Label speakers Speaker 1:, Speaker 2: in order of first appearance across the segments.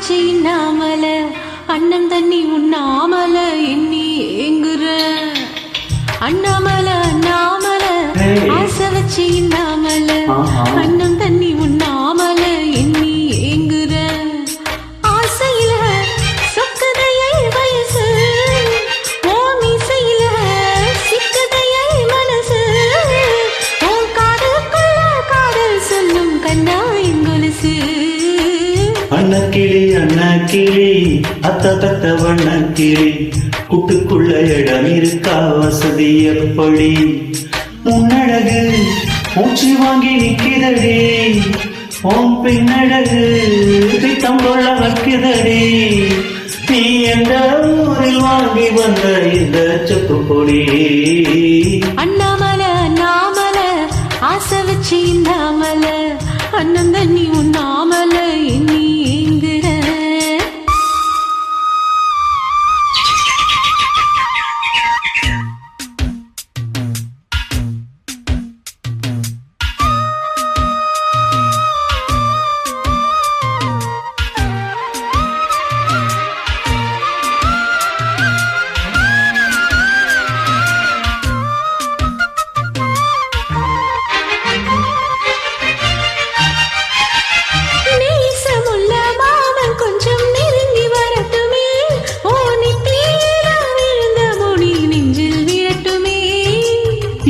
Speaker 1: வச்சு இன்னாமல அண்ணன் தண்ணி உண்ணாமல எண்ணி ஏங்குற அண்ணாமல அண்ணாமல ஆசை வச்சு இன்னாமல அண்ணன் தண்ணி உண்ணாமல எண்ணி ஏங்குற ஆசையில சொக்கதையை வயசு ஓம் இசையில சிக்கதையை மனசு ஓம் காதலுக்குள்ள காதல் சொல்லும் கண்ணா எங்கொலுசு
Speaker 2: அண்ணக்கிளி அத்த தத்த வண்ணக்கிளி கூட்டுக்குள்ள இடம் இருக்கா வசதி எப்படி முன்னழகு மூச்சு வாங்கி நிக்கிறதே ஓம் பின்னழகு திட்டம் கொள்ள வைக்கிறதே நீ எந்த ஊரில் வாங்கி வந்த இந்த சொப்பு பொடி
Speaker 1: அண்ணாமல அண்ணாமல ஆசை வச்சு இன்னாமல அண்ணன் தண்ணி உண்ணாமல எண்ணி ஏங்குற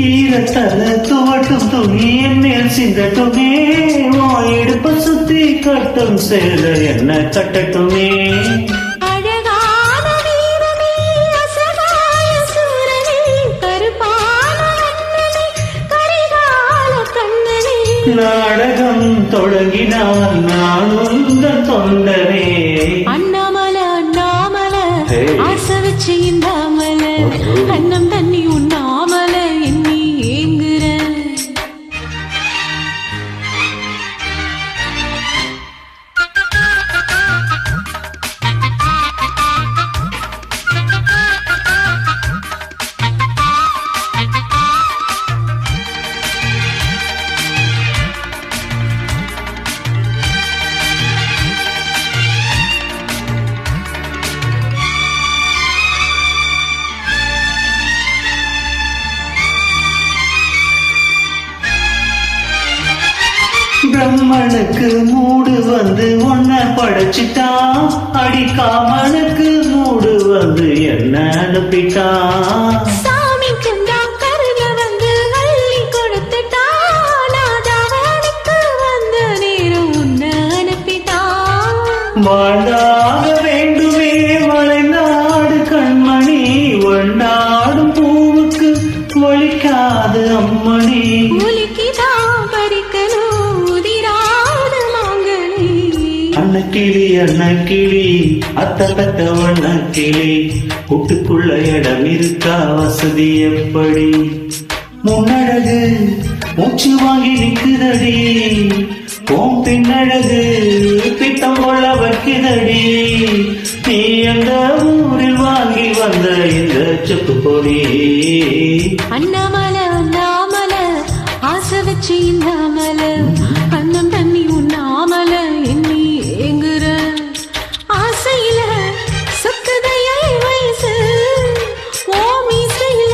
Speaker 2: ஈரத்தல துவட்டும் துணி என் மேல் சிந்தட்டுமே எடுப்ப சுத்தி கட்டும் சேர என்ன கட்டட்டுமே நாடகம் தொடங்கினால் நான் உந்த தொண்டனே
Speaker 1: அண்ணாமல அண்ணாமல ஆசை வச்சு இந்தாமல அண்ணம் தண்ணி உண்ணாமல எண்ணி ஏங்குற
Speaker 2: பிரம்மனுக்கு மூடு வந்து ஒன்ன படைச்சிட்டான் அடிக்காமனுக்கு மூடு வந்து என்ன அனுப்பிட்டான்
Speaker 1: சாமி கண்டா கருக வந்து அள்ளி கொடுத்துட்டான் அவனுக்கு வந்த நேரம் உன்ன அனுப்பிட்டான்
Speaker 2: வாழ்ந்தாக வேண்டுமே வளைநாடு கண்மணி வண்டாடும் பூவுக்கு ஒழிக்காது அம்மணி அண்ணக்கிளி அத்த தத்த வண்ணக்கிளி கூட்டுக்குள்ள இடம் இருக்கா வசதி எப்படி முன்னழகு மூச்சு வாங்கி நிக்குதடி ஓம் பின்னழகு திட்டம் கொள்ள வைக்குதடி நீ அந்த ஊரில் வாங்கி வந்த இந்த சொப்பு பொடி
Speaker 1: அண்ணாமல அண்ணாமல ஆசை வச்சு இன்னாமல அண்ணன் தண்ணி உண்ணாமல எண்ணி ஏங்குற ஆசையில சொக்கதையை வயசு ஓம் இசையில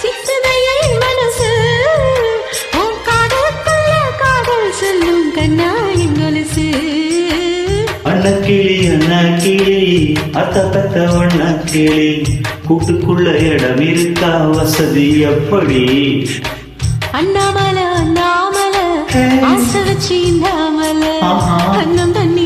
Speaker 1: சிக்கதையை மனசு ஓம் காதலுக்குள்ள காதல் சொல்லும் கண்ணா எங்கொலுசு
Speaker 2: அண்ணக்கிளி அத்த தத்த வண்ணக்கிளி கூட்டுக்குள்ள இடம் இருக்கா வசதி எப்படி
Speaker 1: அண்ணாமல அண்ணாமல ஆசை வச்சு இன்னாமல அண்ணன் தண்ணி